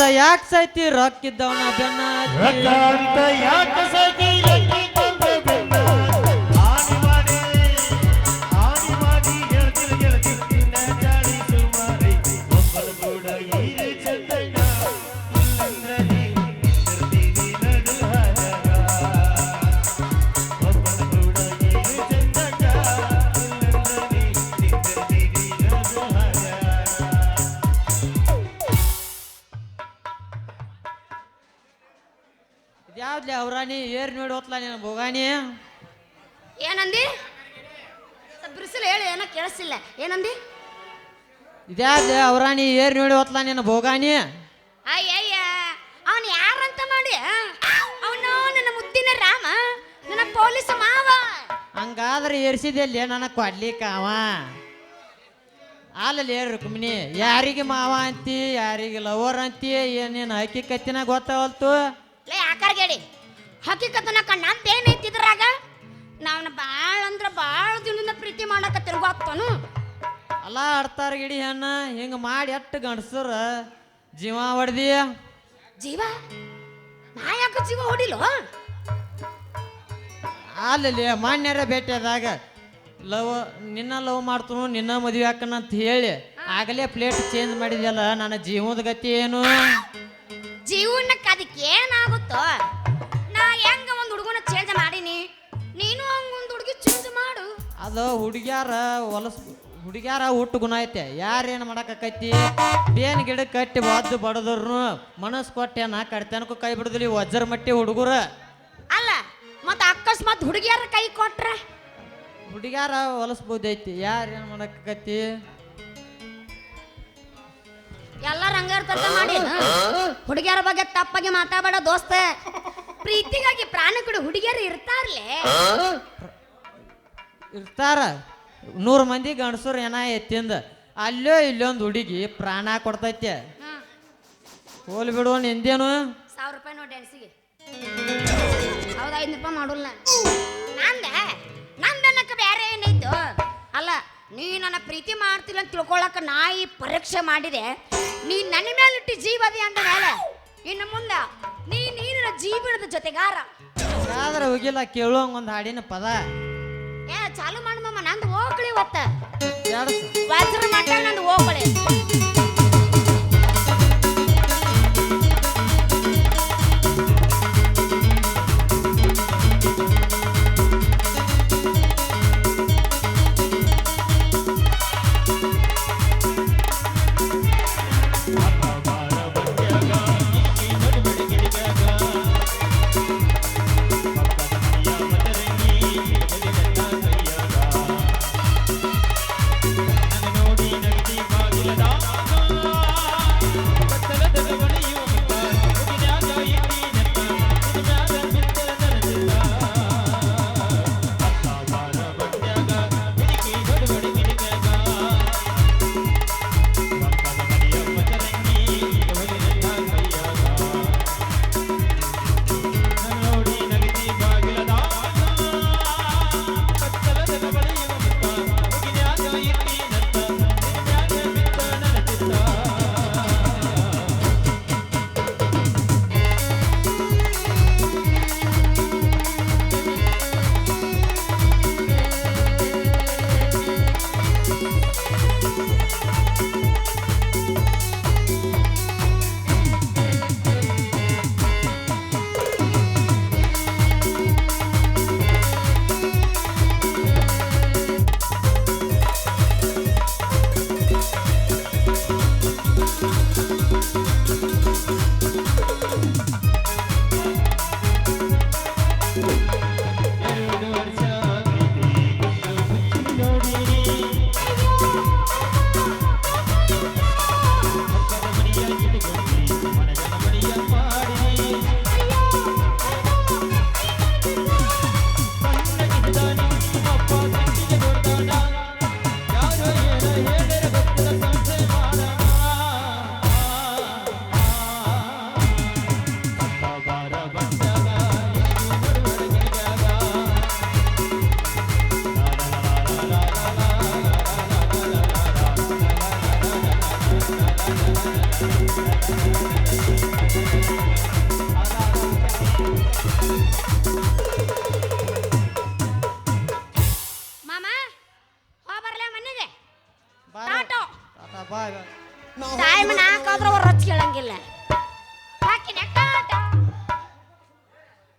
ಅಂತ ಯಾಕೆ ಸೈತಿ ರೊಕ್ಕಿದ್ದವನ ಬೆನ್ನ ರೊಕ್ಕ ಅಂತ ಯಾಕೆ ಸತಿ ರೊಕ್ಕಿದ್ದವನ ಬೆನ್ನ ಆಡಿ ಮಾಡಿ ಹೇಳ್ತೀನಿ ನಿನ್ನ ಗಾಡಿ ಸುಮಾರೈತಿ ಒಬ್ಬನ ಕೂಡ ಈರೆ ಚಂದಣ್ಣ ಇಲ್ಲಂದ್ರ ನೀರ್ತೀನಿ ನಡು ಹರಗ ಒಬ್ಬನ ಕೂಡ ಈರೆ ಚಂದಣ್ಣ ಇಲ್ಲಂದ್ರ ನೀರ್ತೀನಿ ನಡು ಹರಗ ಇದ್ಯಾವ್ದ್ಲಿ ಅವ್ರಾಣಿ ಏರ್ ನೋಡಿ ಹೋತ್ಲಾ ನೀನು ಭೋಗಾಣಿ ಏನಂದಿ ಬಿರ್ಸಲು ಹೇಳಿ ಏನೋ ಕೇಳಿಸಿಲ್ಲ ಏನಂದಿ ಇದ್ಯಾವ್ದ್ಲಿ ಅವ್ರಾಣಿ ಏರ್ ನೋಡಿ ಹೋತ್ಲಾ ನೀನು ಭೋಗಾಣಿ ಅಯ್ಯಯ್ಯ ಅವನು ಯಾರಂತ ಮಾಡಿ ಅವನು ನನ್ನ ಮುದ್ದಿನ ರಾಮ ನನ್ನ ಪೊಲೀಸ್ ಮಾವ ಹಂಗಾದ್ರೆ ಏರ್ಸಿದೆಲ್ಲಿ ನನಗೆ ಕೊಡ್ಲಿಕ್ಕ ಅವ ಅಲ್ಲಲ್ಲಿ ಏರ್ ರುಕ್ಮಿಣಿ ಯಾರಿಗೆ ಮಾವ ಅಂತಿ ಯಾರಿಗೆ ಲವರ್ ಅಂತಿ ಏನೇನು ಹಕ್ಕಿಕತ್ತಿನ ಗೊತ್ತಾವಲ್ತು ಲೇ ಆಕಾರ್ಗೇಡಿ ಹಕ್ಕಿಕತ್ತನ ಕಣ್ಣ ಅಂತ ಏನೈತಿದ್ರಾಗ ನಾನು ಭಾಳ ಅಂದ್ರೆ ಭಾಳ ದಿನದಿಂದ ಪ್ರೀತಿ ಮಾಡಕತ್ತಿರ ಗೊತ್ತನು ಅಲ್ಲ ಆಡ್ತಾರ ಗಿಡಿ ಹೆಣ್ಣ ಹಿಂಗೆ ಮಾಡಿ ಎಟ್ಟು ಗಂಡಸರ ಜೀವ ಹೊಡ್ದಿ ಜೀವ ನಾ ಯಾಕೆ ಜೀವ ಹೊಡಿಲು ಅಲ್ಲಿ ಮಾನ್ಯರ ಭೇಟಿಯಾದಾಗ ನಿನ್ನ ಲವ್ ಮಾಡ್ತನು ನಿನ್ನ ಮದುವೆ ಹಾಕನ ಅಂತ ಹೇಳಿ ಆಗಲೇ ಪ್ಲೇಟ್ ಚೇಂಜ್ ಮಾಡಿದ್ಯಲ್ಲ ನನ್ನ ಜೀವದ ಗತಿ ಏನು ಜೀವನಕ್ಕೆ ಅದಕ್ಕೆ ಏನಾಗುತ್ತೋ ನಾ ಹೆಂಗ ಒಂದು ಹುಡುಗನ ಚೇಂಜ್ ಮಾಡೀನಿ ನೀನು ಹಂಗೊಂದು ಹುಡುಗಿ ಚೇಂಜ್ ಮಾಡು ಅದು ಹುಡುಗ್ಯಾರ ಹುಟ್ಟು ಗುಣ ಐತೆ ಯಾರೇನು ಮಾಡಕೈತಿ ಬೇನ್ ಗಿಡ ಕಟ್ಟಿ ಬಾದ್ದು ಬಡದ್ರು ಮನಸ್ಸು ಕೊಟ್ಟೆನ ಕಡ್ತನಕ್ಕೂ ಕೈ ಬಿಡುದಿಲ್ಲ ವಜ್ರ ಮಟ್ಟಿ ಹುಡುಗರ ಅಲ್ಲ ಮತ್ತೆ ಅಕಸ್ಮಾತ್ ಹುಡುಗಿಯರ ಕೈ ಕೊಟ್ರೆ ಹುಡುಗ್ಯಾರ ಹೊಲಸ್ಬೋದೈತಿ ಯಾರೇನು ಮಾಡಕೈತಿ ಎಲ್ಲಾರು ಹಂಗಾರ್ತಂತ ಮಾಡಿ ಹುಡುಗಿಯರ ಬಗ್ಗೆ ತಪ್ಪಾಗಿ ಮಾತಾಡಬೇಡ ದೋಸ್ತ ಪ್ರೀತಿಗಾಗಿ ಪ್ರಾಣ ಕೊಡು ಹುಡುಗಿಯರು ಇರ್ತಾರ್ಲೆ ಇರ್ತಾರ 100 ಮಂದಿ ಗಂಡಸರು ಏನ ಎತ್ತಿಂದ ಅಲ್ಲೋ ಇಲ್ಲೊಂದು ಹುಡುಗಿ ಪ್ರಾಣ ಕೊಡ್ತೈತೆ ಹೋಲ್ ಬಿಡುವ ನಿಂದೇನು 1000 ರೂಪಾಯಿ ನೋಡಿ ಡ್ಯಾನ್ಸಿಗೆ ಹೌದು 500 ರೂಪಾಯಿ ಮಾಡೋಲ್ಲ ನಂದನಕ್ಕೆ ಬೇರೆ ಏನಾಯ್ತು ಅಲ್ಲ ನೀ ನನ್ನ ಪ್ರೀತಿ ಮಾಡ್ತಿಲ್ಲ ಅಂತ ತಿಳ್ಕೊಳಕ ನಾ ಈ ಪರೀಕ್ಷೆ ಮಾಡಿದೆ ನೀ ನನ್ನ ಮೇಲಿಟ್ಟು ಜೀವದಿ ಅಂದ ಮೇಲೆ ಇನ್ನು ಮುಂದ ನೀನು ಜೀವನದ ಜೊತೆಗಾರ ಆದ್ರೆ ಹೋಗಿಲ್ಲ ಕೇಳುವಂಗ ಒಂದು ಹಾಡಿನ ಪದ ಏ ಚಾಲು ಮಾಡು ಮಾಮ ನಂದು ಹೋಗ್ಲಿ ಇವತ್ತ ಎರಡು ವಜ್ರ ಮಟ್ಟ ನಂದು ಹೋಗ್ಲಿ ನೋಡಿ ನಗದಿ ಬಾಗಿಲದ ಮಾಮ ಹೋ ಬರ್ಲ ಮನೆಗೆ ಬಾರ. ಟಾಟೋ ಟಾಟಾ ಬಾಯ್. ಟೈಮ್ 4